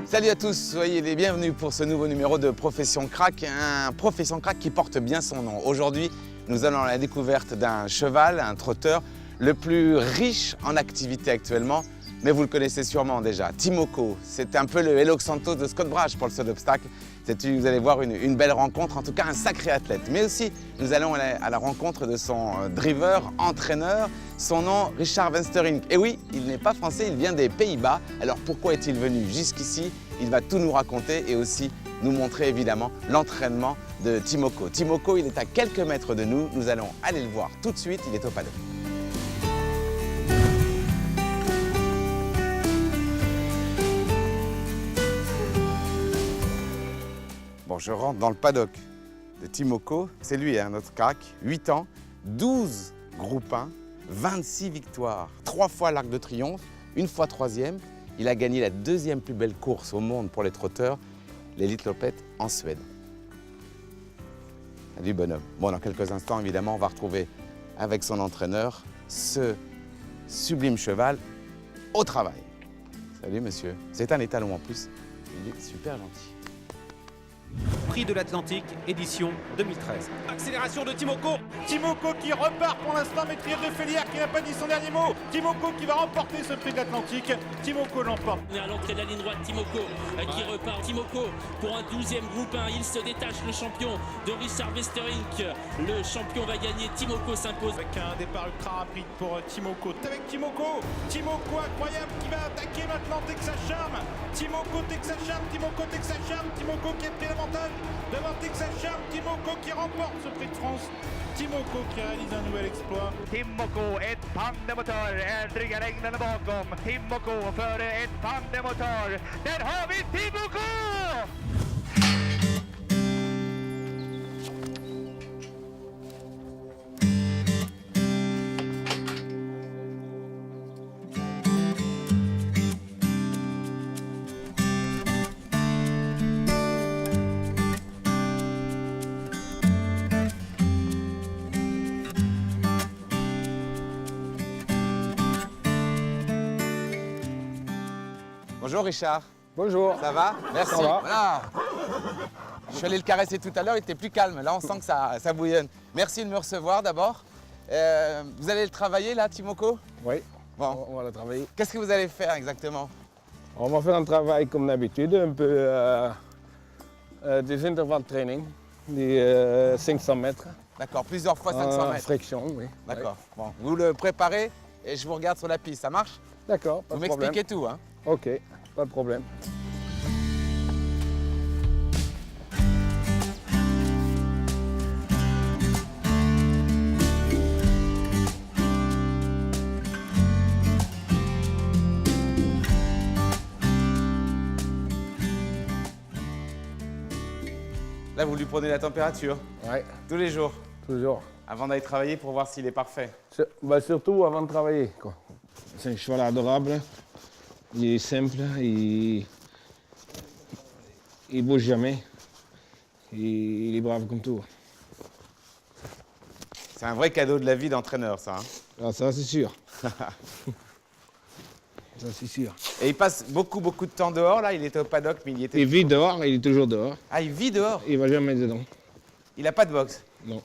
Salut à tous, soyez les bienvenus pour ce nouveau numéro de Profession Crack, un Profession Crack qui porte bien son nom. Aujourd'hui, nous allons à la découverte d'un cheval, un trotteur, le plus riche en activité actuellement, mais vous le connaissez sûrement déjà, Timoko. C'est un peu le Hello Santos de Scott Brash pour le saut d'obstacle. Vous allez voir une belle rencontre, en tout cas un sacré athlète. Mais aussi, nous allons à la rencontre de son driver, entraîneur, son nom Richard Venstering. Et oui, il n'est pas français, il vient des Pays-Bas. Alors pourquoi est-il venu jusqu'ici? Il va tout nous raconter et aussi nous montrer évidemment l'entraînement de Timoko. Timoko, il est à quelques mètres de nous, nous allons aller le voir tout de suite, il est au paddock. Bon, je rentre dans le paddock de Timoko, c'est lui, hein, notre crack, 8 ans, 12 groupes 1, 26 victoires, 3 fois l'Arc de Triomphe, une fois 3e. Il a gagné la 2e plus belle course au monde pour les trotteurs, l'Elitloppet en Suède. Du bonhomme. Bon, dans quelques instants, évidemment, on va retrouver avec son entraîneur ce sublime cheval au travail. Salut monsieur. C'est un étalon en plus. Il est super gentil. Prix de l'Atlantique, édition 2013. Accélération de Timoko. Timoko qui repart pour l'instant, mais Trier de Félière qui n'a pas dit son dernier mot. Timoko qui va remporter ce prix de l'Atlantique. Timoko l'emporte. On est à l'entrée de la ligne droite, Timoko qui repart. Timoko pour un 12e groupe 1. Il se détache, le champion de Richard Venstering. Le champion va gagner. Timoko s'impose. Avec un départ ultra rapide pour Timoko. Avec Timoko. Timoko incroyable qui va attaquer maintenant Texas Charm. Timoko, Texas Charm. Timoko, Texas Charm. Timoko qui a pris l'avantage devant Texas Charm. Timoko qui remporte ce prix de France. Timoko qui réalise un nouvel exploit. Timoko, ett pandemotor är dryga regnerna bakom. Timoko före ett pandemotor. Där har vi Timoko! Bonjour Richard. Bonjour. Ça va? Merci. Ça va. Voilà. Je suis allé le caresser tout à l'heure, il était plus calme. Là, on sent que ça bouillonne. Merci de me recevoir d'abord. Vous allez le travailler là, Timoko? Oui, Bon. on va le travailler. Qu'est-ce que vous allez faire exactement? On va faire un travail comme d'habitude, un peu des intervalles training, des 500 mètres. D'accord, plusieurs fois 500 mètres. Friction, oui. D'accord. Bon, vous le préparez et je vous regarde sur la piste, ça marche? D'accord, pas Vous de problème. m'expliquez tout, hein? Ok, pas de problème. Là, vous lui prenez la température Oui, tous les jours toujours. avant d'aller travailler pour voir s'il est parfait. Surtout avant de travailler, quoi. C'est un cheval adorable, il est simple, il bouge jamais, il est brave comme tout. C'est un vrai cadeau de la vie d'entraîneur, ça. Hein? Ah, ça c'est sûr. Ça c'est sûr. Et il passe beaucoup de temps dehors, là. Il était au paddock, mais il y était... Il vit dehors, il est toujours dehors. Ah, il vit dehors? Il va jamais dedans. Il n'a pas de boxe? Non.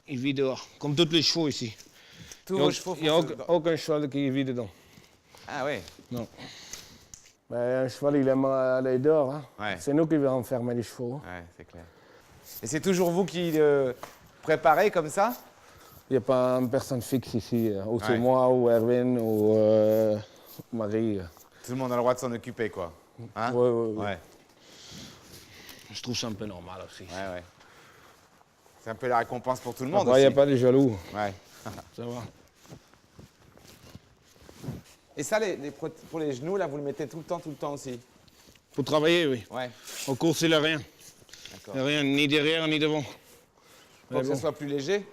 Il vit dehors, comme tous les chevaux ici. Tous vos chevaux Il n'y a font ça. aucun cheval qui vit dedans. Ah oui. Non. Ben, un cheval, il aime aller dehors. Hein. Ouais. C'est nous qui devons enfermer les chevaux. Ouais, c'est clair. Et c'est toujours vous qui le préparez comme ça? Il n'y a pas une personne fixe ici. Ou c'est Ouais. moi, ou Erwin, ou Marie. Tout le monde a le droit de s'en occuper, quoi. Hein? Ouais. Ouais, Je trouve ça un peu normal aussi. ouais. C'est un peu la récompense pour tout le monde Après, il n'y a aussi. pas de jaloux. Ouais. Ça va. Et ça, pour les genoux, là, vous le mettez tout le temps aussi? Pour travailler, oui. Ouais, En course, il n'y a rien. d'accord. Il n'y a rien, ni derrière, ni devant. Pour que bon. ce soit plus léger?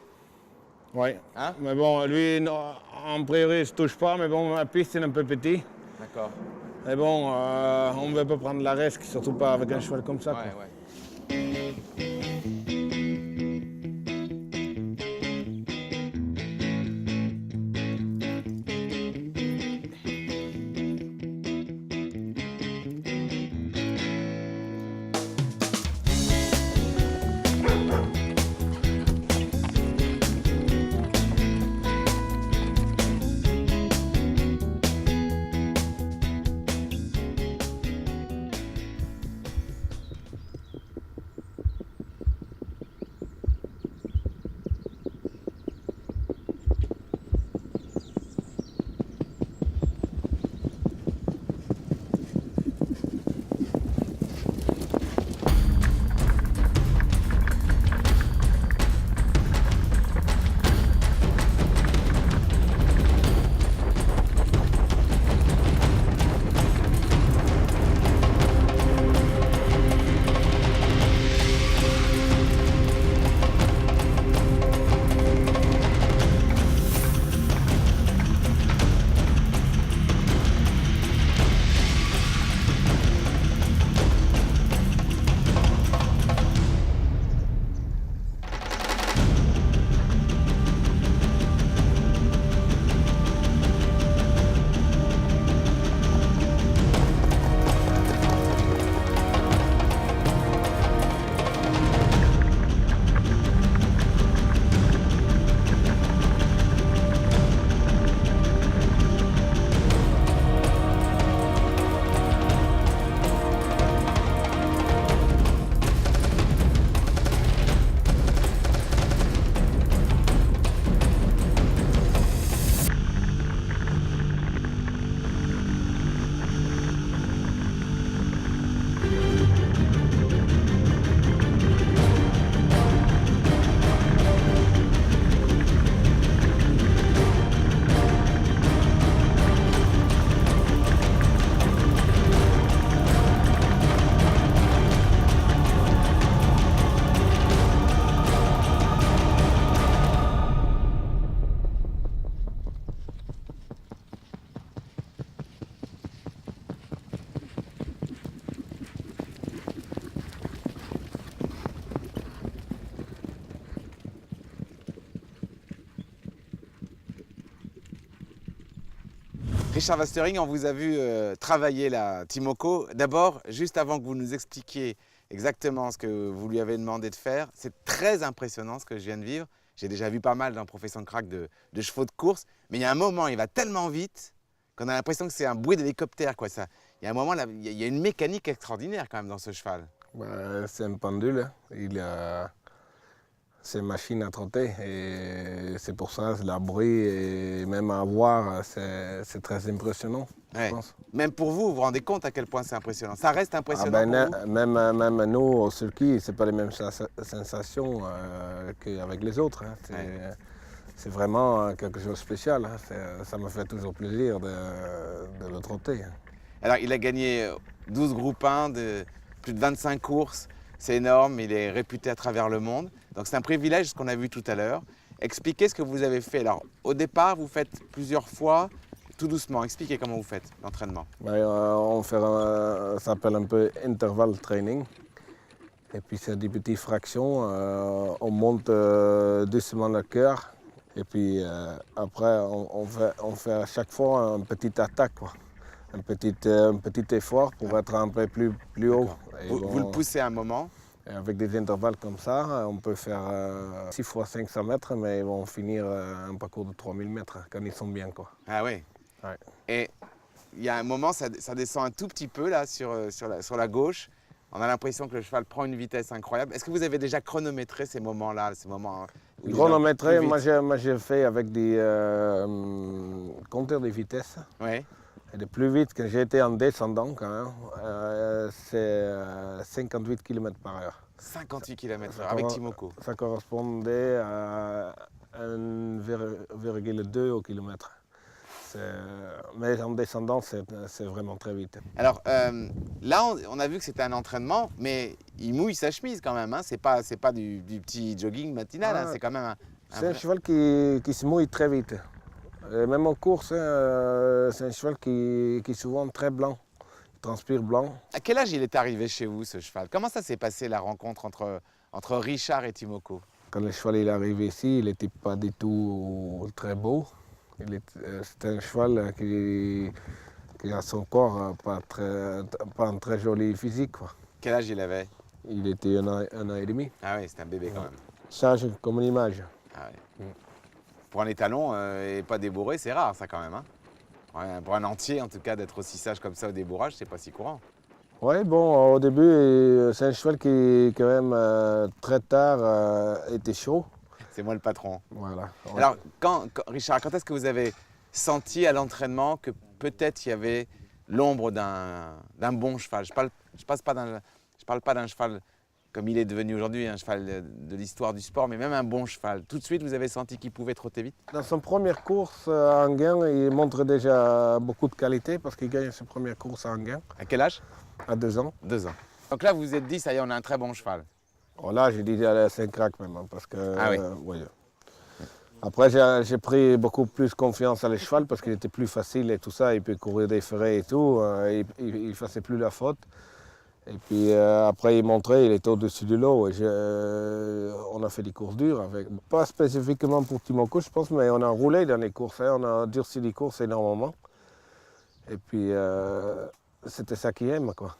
Oui. Hein? Mais bon, lui, non, en priori, il ne se touche pas, mais bon, la piste, c'est un peu petit. D'accord. Mais bon, on ne veut pas prendre la risque, surtout pas avec un cheval comme ça. Ouais, quoi. ouais. Richard Westering, on vous a vu travailler la Timoko. D'abord, juste avant que vous nous expliquiez exactement ce que vous lui avez demandé de faire, c'est très impressionnant ce que je viens de vivre. J'ai déjà vu pas mal dans Profession Crack de chevaux de course, mais il y a un moment, il va tellement vite qu'on a l'impression que c'est un bruit d'hélicoptère. Il y a un moment, là, il y a une mécanique extraordinaire quand même dans ce cheval. Bah, c'est un pendule, c'est une machine à trotter et c'est pour ça la bruit et même à voir, c'est très impressionnant. Ouais. Je pense. Même pour vous, vous vous rendez compte à quel point c'est impressionnant. Ça reste impressionnant pour vous? Même nous au circuit, c'est pas les mêmes sensations qu'avec les autres. Hein. C'est vraiment quelque chose de spécial. Hein. Ça me fait toujours plaisir de le trotter. Alors, il a gagné 12 groupes 1 de plus de 25 courses. C'est énorme, il est réputé à travers le monde. Donc c'est un privilège, ce qu'on a vu tout à l'heure. Expliquez ce que vous avez fait. Alors, au départ, vous faites plusieurs fois, tout doucement. Expliquez comment vous faites l'entraînement. On fait, ça s'appelle un peu interval training. Et puis c'est des petites fractions. On monte doucement le cœur. Et puis après, on fait à chaque fois une petite attaque, quoi. Un petit effort pour être un peu plus haut. Vous le poussez un moment. Et avec des intervalles comme ça, on peut faire 6 fois 500 mètres, mais ils vont finir un parcours de 3000 mètres quand ils sont bien, quoi. Ah oui. Ouais. Et il y a un moment, ça descend un tout petit peu là sur la gauche. On a l'impression que le cheval prend une vitesse incroyable. Est-ce que vous avez déjà chronométré ces moments-là, où chronométré, moi j'ai fait avec des compteurs de vitesse. Oui. Et le plus vite que j'ai été en descendant, quand même, c'est 58 km/h. 58 km/h avec Timoko. Ça correspondait à 1,2 au kilomètre. Mais en descendant, c'est vraiment très vite. Alors là, on a vu que c'était un entraînement, mais il mouille sa chemise quand même. Hein. C'est pas du petit jogging matinal, hein. C'est quand même C'est un cheval qui se mouille très vite. Et même en course, hein, c'est un cheval qui est souvent très blanc. Il transpire blanc. À quel âge il est arrivé chez vous, ce cheval? Comment ça s'est passé, la rencontre entre Richard et Timoko? Quand le cheval est arrivé ici, il n'était pas du tout très beau. C'était un cheval qui a son corps pas un très joli physique, quoi. Quel âge il avait? Il était un an et demi. Ah oui, c'était un bébé quand même. Sage comme une image. Ah ouais. Pour un étalon et pas débourré, c'est rare ça quand même. Hein. Ouais, pour un entier en tout cas, d'être aussi sage comme ça au débourrage, c'est pas si courant. Oui, bon, au début, c'est un cheval qui, quand même, très tard, était chaud. C'est moi le patron. Voilà. Alors, Richard, quand est-ce que vous avez senti à l'entraînement que peut-être il y avait l'ombre d'un bon cheval? Je parle pas d'un cheval comme il est devenu aujourd'hui, un cheval de l'histoire du sport, mais même un bon cheval. Tout de suite, vous avez senti qu'il pouvait trotter vite? Dans son première course à Enghien, il montre déjà beaucoup de qualité parce qu'il gagne sa première course à Enghien. À quel âge? À 2 ans. 2 ans. Donc là, vous vous êtes dit, ça y est, on a un très bon cheval. Oh, là, j'ai dit, c'est un crack même, hein, parce que... Ah oui. Ouais. Après, j'ai pris beaucoup plus confiance à le cheval parce qu'il était plus facile et tout ça. Il peut courir des ferrets et tout. Il ne faisait plus la faute. Et puis après, il montrait, il était au-dessus de l'eau. On a fait des courses dures avec. Pas spécifiquement pour Timoko, je pense, mais on a roulé dans les courses. Hein, on a durci les courses énormément. Et puis, c'était ça qu'il aime, quoi.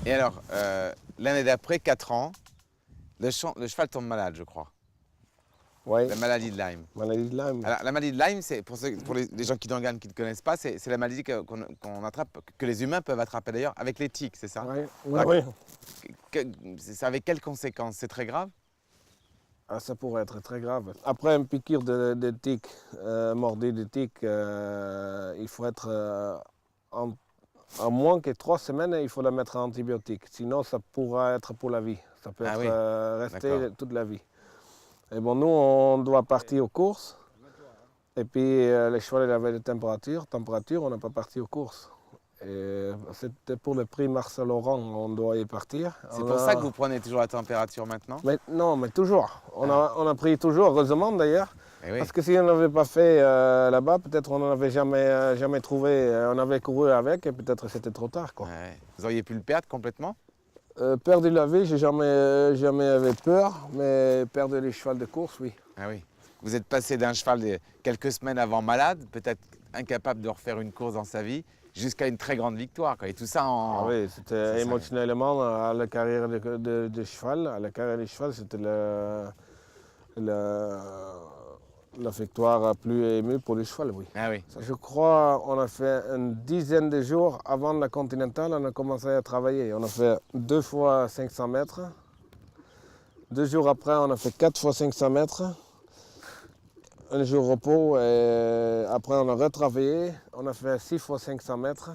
Et alors, l'année d'après, 4 ans, le cheval tombe malade, je crois. Ouais. La maladie de Lyme. Maladie de Lyme. Alors, la maladie de Lyme, c'est pour les gens qui ne connaissent pas, c'est la maladie qu'on attrape, que les humains peuvent attraper d'ailleurs avec les tiques, c'est ça? Oui. C'est avec quelles conséquences? C'est très grave? Ah, ça pourrait être très grave. Après une piqûre de tique, mordue de tique, il faut être en moins que 3 semaines, il faut la mettre en antibiotique. Sinon, ça pourra être pour la vie. Ça peut rester toute la vie. Et bon, nous, on doit partir aux courses. Et puis, le cheval il avait des températures. On n'a pas parti aux courses. C'était pour le prix Marcel Laurent, on doit y partir. C'est pour ça que vous prenez toujours la température maintenant? Non, mais toujours. On a pris toujours, heureusement d'ailleurs. Oui. Parce que si on n'avait pas fait là-bas, peut-être on n'en avait jamais trouvé. On avait couru avec et peut-être c'était trop tard, quoi. Ouais. Vous auriez pu le perdre complètement? Perdre la vie, j'ai jamais avait peur, mais perdre les chevals de course, oui. Ah oui. Vous êtes passé d'un cheval quelques semaines avant malade, peut-être incapable de refaire une course dans sa vie, jusqu'à une très grande victoire, quoi. Et tout ça en... Ah oui, c'était émotionnellement à la carrière de cheval. À la carrière de cheval, c'était la victoire la plus émue pour le cheval, oui. Ah oui. Je crois qu'on a fait une dizaine de jours avant la Continentale, on a commencé à travailler. On a fait 2 fois 500 mètres. 2 jours après, on a fait 4 fois 500 mètres. Un jour repos et après on a retravaillé. On a fait 6 fois 500 mètres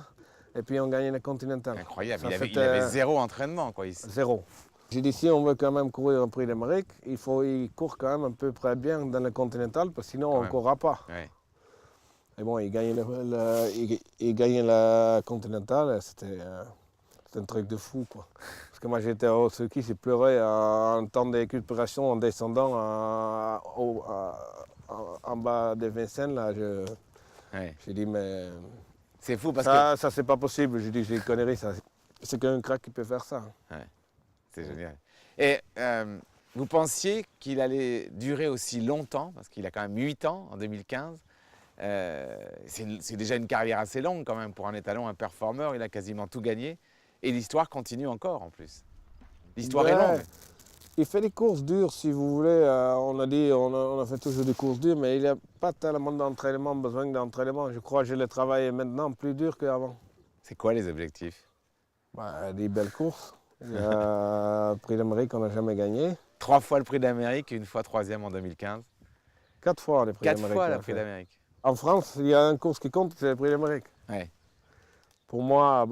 et puis on gagnait la Continentale. Incroyable, il avait 0 entraînement, quoi. Ici. 0. J'ai dit, si on veut quand même courir un prix d'Amérique, il faut qu'il court quand même à peu près bien dans le Continental, parce que sinon on ne courra pas. Ouais. Et bon, il gagnait la Continental, c'était un truc de fou, quoi. Parce que moi j'étais au ski, j'ai pleuré en temps de récupération en descendant en bas de Vincennes, là. J'ai dit, mais... C'est fou parce que... Ça, c'est pas possible. J'ai dit, j'ai une connerie, ça. C'est qu'un crack qui peut faire ça. Ouais. C'est génial. Et vous pensiez qu'il allait durer aussi longtemps, parce qu'il a quand même 8 ans en 2015. C'est déjà une carrière assez longue quand même pour un étalon, un performeur. Il a quasiment tout gagné. Et l'histoire continue encore en plus. L'histoire est longue. Il fait des courses dures, si vous voulez. On a fait toujours des courses dures, mais il n'a pas tellement d'entraînement, besoin d'entraînement. Je crois que je le travaille maintenant plus dur qu'avant. C'est quoi les objectifs? Des belles courses. Il y a le Prix d'Amérique qu'on n'a jamais gagné. 3 fois le Prix d'Amérique et une fois 3e en 2015. 4 fois le Prix 4 d'Amérique. fois on a le Prix fait. d'Amérique. En France, il y a une course qui compte, c'est le Prix d'Amérique. Ouais. Pour moi,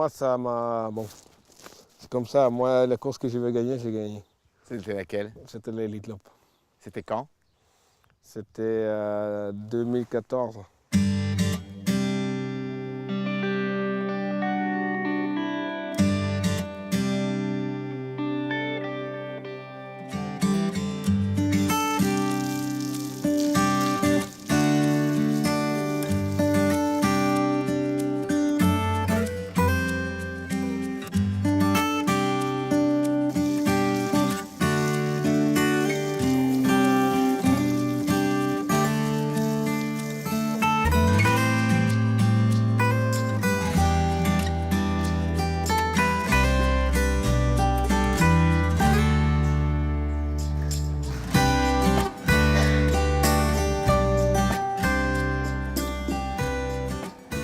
ça m'a... Bon, c'est comme ça. Moi, la course que je veux gagner, j'ai gagné. C'était laquelle? C'était l'Elite Lopp. C'était quand? C'était 2014.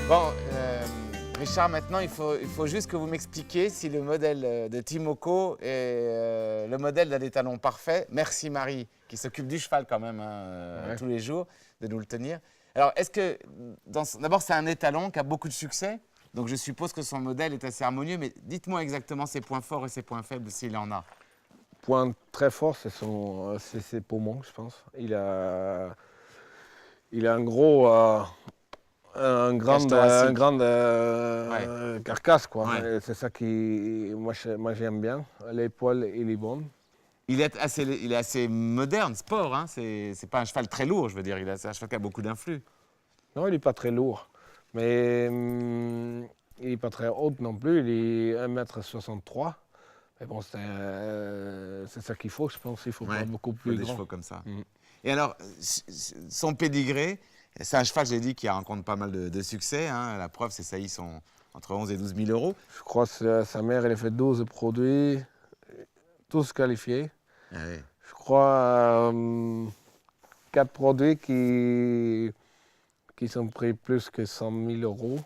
Bon, Richard, maintenant, il faut juste que vous m'expliquiez si le modèle de Timoko est le modèle d'un étalon parfait. Merci Marie, qui s'occupe du cheval quand même tous les jours, de nous le tenir. Alors, est-ce que, d'abord, c'est un étalon qui a beaucoup de succès, donc je suppose que son modèle est assez harmonieux, mais dites-moi exactement ses points forts et ses points faibles, s'il en a. Point très fort, c'est ses poumons, je pense. Il a un gros... un grand carcasse, quoi. Ouais. C'est ça qui, moi j'aime bien. L'épaule, il est bon. Il est assez moderne, sport, hein. C'est pas un cheval très lourd, je veux dire. C'est un cheval qui a beaucoup d'influx. Non, il n'est pas très lourd, mais il n'est pas très haut non plus. Il est 1,63 m. Mais bon, c'est ça qu'il faut, je pense. Il faut pas beaucoup plus des grand. chevaux comme ça. Et alors, son pédigré, c'est un cheval, j'ai dit, qui rencontre pas mal de succès. Hein. La preuve, ses saillies sont entre 11 et 12 000 euros. Je crois que sa mère, elle a fait 12 produits, tous qualifiés. Ah oui. Je crois 4 produits qui sont pris plus que 100 000 euros.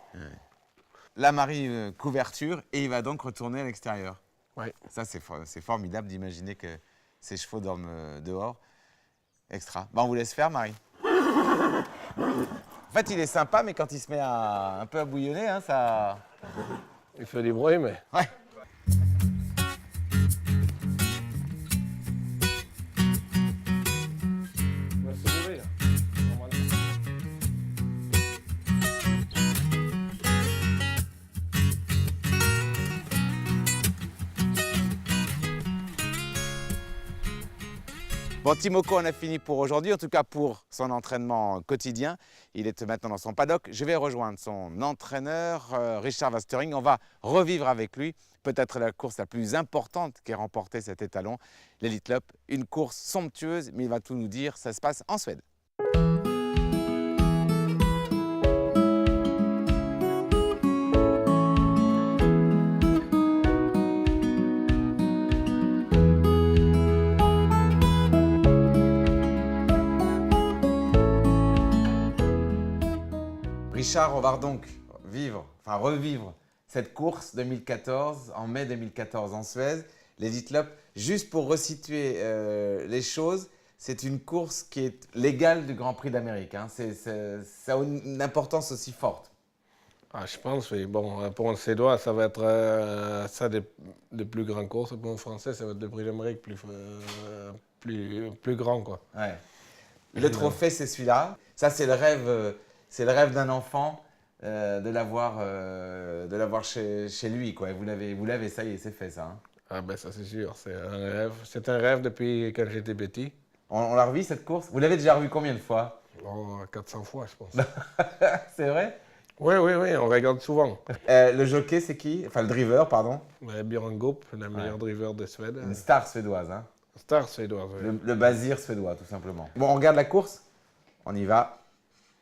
La Marie couverture, et il va donc retourner à l'extérieur. Oui. Ça, c'est formidable d'imaginer que ces chevaux dorment dehors. Extra. Bah, on vous laisse faire, Marie. En fait, il est sympa, mais quand il se met un peu à bouillonner, hein, ça... Il fait du bruit, mais... Ouais. Bon, Timoko, on a fini pour aujourd'hui, en tout cas pour son entraînement quotidien. Il est maintenant dans son paddock. Je vais rejoindre son entraîneur, Richard Wastering. On va revivre avec lui peut-être la course la plus importante qu'ait remporté cet étalon, l'Elite Lopp. Une course somptueuse, mais il va tout nous dire. Ça se passe en Suède. Richard, on va donc revivre cette course 2014, en mai 2014 en Suède, l'Elite Lopp. Juste pour resituer les choses, c'est une course qui est l'égale du Grand Prix d'Amérique. Hein. Ça a une importance aussi forte. Ah, je pense, oui. Bon, pour un Suédois, ça va être ça des plus grandes courses. Pour un Français, ça va être le Prix d'Amérique plus grand, quoi. Ouais. Le trophée, c'est celui-là. Ça, c'est le rêve d'un enfant de l'avoir chez lui, quoi. Et vous l'avez, ça y est, c'est fait, ça. Hein. Ah ben ça, c'est sûr. C'est un rêve. C'est un rêve depuis quand j'étais petit. On l'a revu, cette course? Vous l'avez déjà revu combien de fois? Oh, 400 fois, je pense. C'est vrai? Oui, on regarde souvent. Le jockey, c'est qui? Enfin, le driver, pardon. Björn Goop, le meilleur driver de Suède. Une star suédoise, hein. Star suédoise, oui. Le Basir suédois, tout simplement. Bon, on regarde la course? On y va.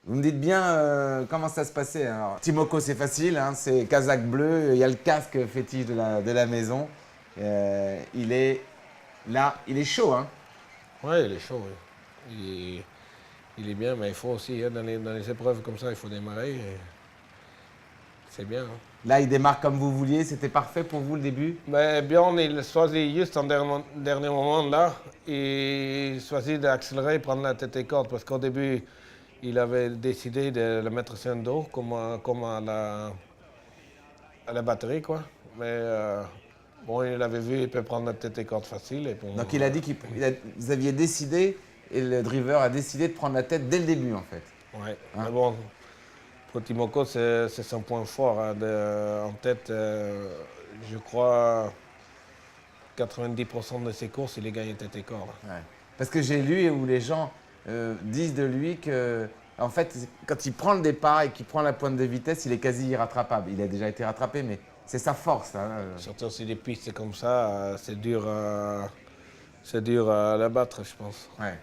Vous me dites bien comment ça se passait. Alors, Timoko, c'est facile, hein, c'est casaque bleu, il y a le casque fétiche de la maison. Il est Là, il est chaud, hein? Oui, il est chaud. Oui. Il est bien, mais il faut aussi, hein, dans les épreuves comme ça, il faut démarrer. C'est bien. Hein. Là, il démarre comme vous vouliez. C'était parfait pour vous le début? Mais Bjorn, il choisit juste en dernier moment là. Il choisit d'accélérer, prendre la tête et corde, parce qu'au début, il avait décidé de le mettre sur un dos, comme à la batterie, quoi. Mais bon, il avait vu, il peut prendre la tête et corde facile. Et pour Donc il a dit que vous aviez décidé, et le driver a décidé de prendre la tête dès le début en fait. Oui, Hein? mais bon, pour Timoko, c'est son point fort. Hein, en tête, je crois, 90% de ses courses, il est gagné tête et corde. Ouais. Parce que j'ai lu où les gens disent de lui que, en fait, quand il prend le départ et qu'il prend la pointe de vitesse, il est quasi irrattrapable. Il a déjà été rattrapé, mais c'est sa force. Hein. Surtout si les pistes comme ça, c'est dur à l'abattre, je pense. Ouais.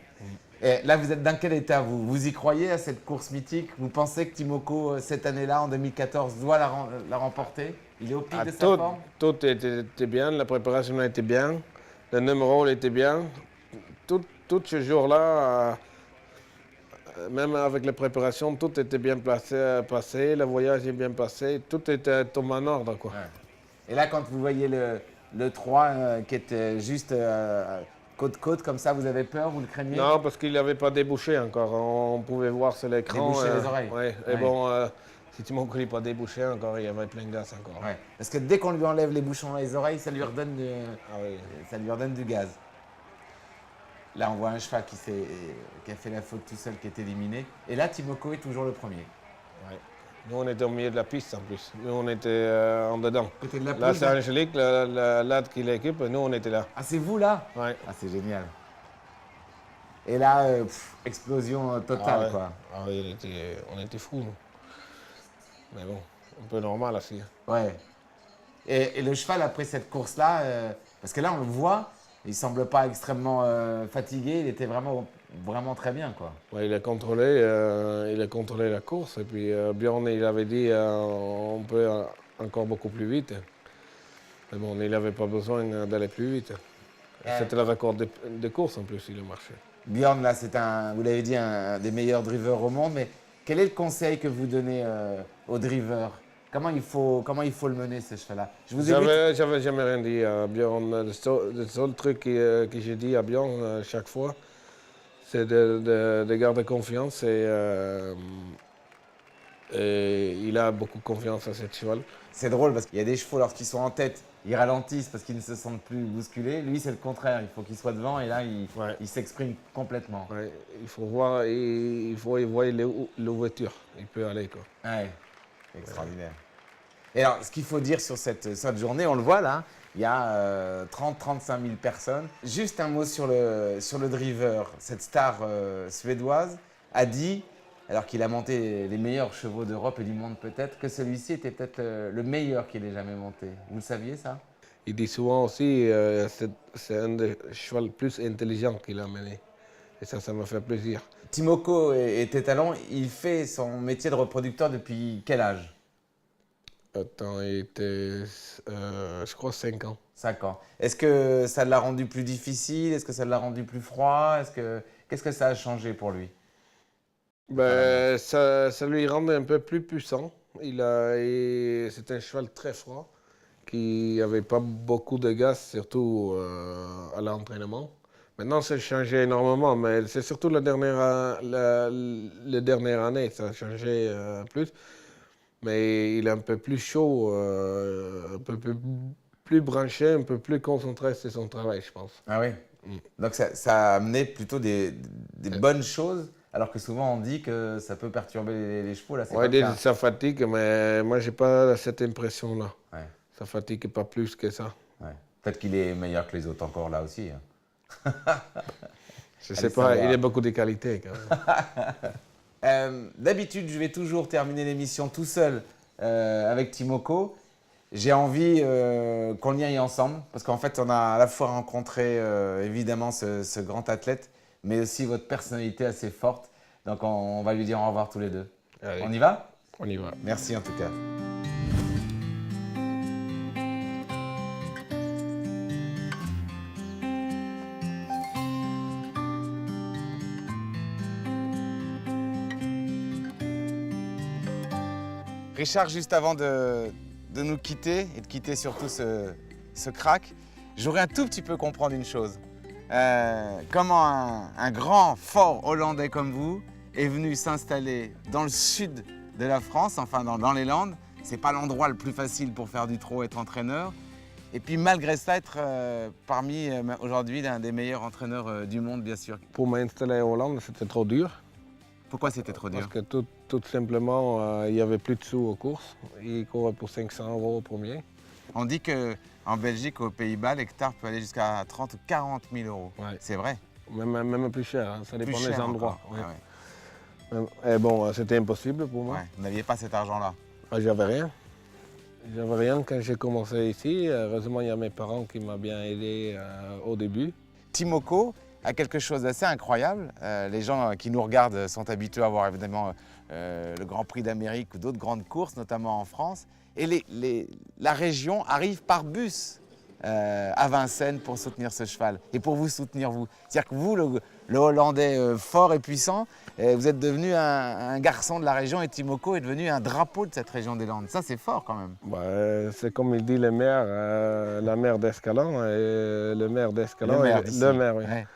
Et là, vous êtes dans quel état vous y croyez à cette course mythique? Vous pensez que Timoko, cette année-là, en 2014, doit la remporter? Il est au pic de sa forme? Tout était bien, la préparation était bien, le numéro était bien. Tout ce jour-là, même avec la préparation, tout était bien passé, le voyage est bien passé, tout était tombé en ordre. Quoi. Ouais. Et là, quand vous voyez le 3 qui était juste côte-côte, comme ça, vous avez peur, vous le craignez? Non, parce qu'il n'avait pas débouché encore. On pouvait voir sur l'écran. Déboucher les oreilles. Ouais. Et Ouais. bon, si Timoko n'est pas débouché encore, il y avait plein de gaz encore. Ouais. Parce que dès qu'on lui enlève les bouchons dans les oreilles, ça lui redonne Ah oui. ça lui redonne du gaz. Là, on voit un cheval qui a fait la faute tout seul, qui est éliminé. Et là, Timoko est toujours le premier. Ouais. Nous, on était au milieu de la piste en plus. Nous, on était en dedans. Côté de la Là, pelouse, c'est hein. Angélique, la qui l'équipe, et nous, on était là. Ah, c'est vous là? Ouais. Ah, c'est génial. Et là, explosion totale, Ah ouais. quoi. Ah oui, on était fous, nous. Mais bon, un peu normal aussi. Ouais. Et le cheval, après cette course-là, parce que là, on le voit, il semble pas extrêmement fatigué, il était vraiment très bien, quoi. Ouais, il a contrôlé la course. Et puis Bjorn, il avait dit on peut encore beaucoup plus vite. Mais bon, il n'avait pas besoin d'aller plus vite. C'était le record de course en plus, il a marché. Bjorn, là, c'est vous l'avez dit, un des meilleurs drivers au monde, mais quel est le conseil que vous donnez aux drivers? Comment il faut le mener, ce cheval-là? Je vous ai vu... J'avais jamais rien dit à Bjorn. Le seul truc que j'ai dit à Bjorn chaque fois, c'est de garder confiance et il a beaucoup confiance à ce cheval. C'est drôle parce qu'il y a des chevaux, lorsqu'ils sont en tête, ils ralentissent parce qu'ils ne se sentent plus bousculés. Lui, c'est le contraire. Il faut qu'il soit devant et là, il s'exprime complètement. Ouais, il faut voir l'ouverture. Il peut aller, quoi. Ouais, extraordinaire. Et alors, ce qu'il faut dire sur cette journée, on le voit là, il y a 30-35 000 personnes. Juste un mot sur le driver. Cette star suédoise a dit, alors qu'il a monté les meilleurs chevaux d'Europe et du monde peut-être, que celui-ci était peut-être le meilleur qu'il ait jamais monté. Vous le saviez ça? Il dit souvent aussi c'est un des chevaux les plus intelligents qu'il a mené. Et ça me fait plaisir. Timoko et tes talents, il fait son métier de reproducteur depuis quel âge? Attends, il était, je crois, 5 ans. 5 ans. Est-ce que ça l'a rendu plus difficile? Est-ce que ça l'a rendu plus froid? Qu'est-ce que ça a changé pour lui? Ben, ça lui rendait un peu plus puissant. C'est un cheval très froid, qui n'avait pas beaucoup de gaz, surtout à l'entraînement. Maintenant, ça a changé énormément, mais c'est surtout la dernière année, ça a changé plus. Mais il est un peu plus chaud, un peu plus branché, un peu plus concentré sur son travail, je pense. Ah oui. Donc ça a amené plutôt des bonnes choses, alors que souvent on dit que ça peut perturber les chevaux. Là, c'est pas le cas. Ça fatigue, mais moi, j'ai pas cette impression-là. Ouais. Ça fatigue pas plus que ça. Ouais. Peut-être qu'il est meilleur que les autres encore là aussi. Hein. Je sais pas, il a beaucoup de qualités quand même. D'habitude, je vais toujours terminer l'émission tout seul avec Timoko. J'ai envie qu'on y aille ensemble, parce qu'en fait, on a à la fois rencontré évidemment ce grand athlète, mais aussi votre personnalité assez forte. Donc, on va lui dire au revoir tous les deux. Allez. On y va? On y va. Merci en tout cas. Richard, juste avant de nous quitter et de quitter surtout ce crack, j'aurais un tout petit peu comprendre une chose. Comment un grand, fort Hollandais comme vous est venu s'installer dans le sud de la France, enfin dans les Landes. C'est pas l'endroit le plus facile pour faire du trot, être entraîneur. Et puis malgré ça, être parmi aujourd'hui l'un des meilleurs entraîneurs du monde, bien sûr. Pour m'installer en Hollande, c'était trop dur. Pourquoi c'était trop dur? Parce que tout simplement, il n'y avait plus de sous aux courses. Ils couraient pour 500 € au premier. On dit qu'en Belgique, aux Pays-Bas, l'hectare peut aller jusqu'à 30 ou 40 000 €. Ouais. C'est vrai? Même plus cher, hein. Ça dépend Plus des cher endroits. encore. Ouais. Ouais. Et bon, c'était impossible pour moi. Ouais. Vous n'aviez pas cet argent-là? J'avais rien. J'avais rien quand j'ai commencé ici. Heureusement, il y a mes parents qui m'ont bien aidé au début. Timoko a quelque chose d'assez incroyable. Les gens qui nous regardent sont habitués à voir évidemment le Grand Prix d'Amérique ou d'autres grandes courses, notamment en France. Et la région arrive par bus à Vincennes pour soutenir ce cheval et pour vous soutenir vous. C'est-à-dire que vous, le Hollandais fort et puissant, vous êtes devenu un garçon de la région et Timoko est devenu un drapeau de cette région des Landes. Ça, c'est fort quand même. Bah, c'est comme il dit le maire, la maire d'Escalon et le maire d'Escalon. Le maire, oui. Ouais.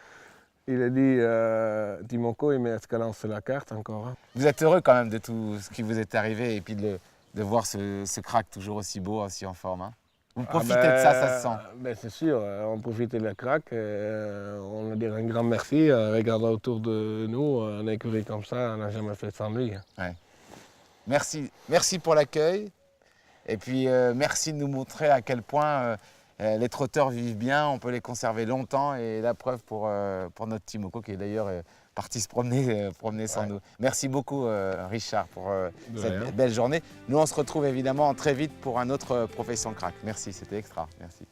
Il a dit Timoko, il met Escalon sur la carte encore. Hein. Vous êtes heureux quand même de tout ce qui vous est arrivé et puis de voir ce crack toujours aussi beau, aussi en forme. Hein. Vous profitez de ça se sent. Ben c'est sûr, on profite de la crack. On a dit un grand merci. Regardez autour de nous, un écurie comme ça, on n'a jamais fait sans lui. Ouais. Merci pour l'accueil. Et puis merci de nous montrer à quel point les trotteurs vivent bien, on peut les conserver longtemps. Et la preuve pour notre Timoko qui est d'ailleurs parti se promener sans nous. Merci beaucoup Richard pour cette belle journée. Nous on se retrouve évidemment très vite pour un autre Profession Crack. Merci, c'était extra. Merci.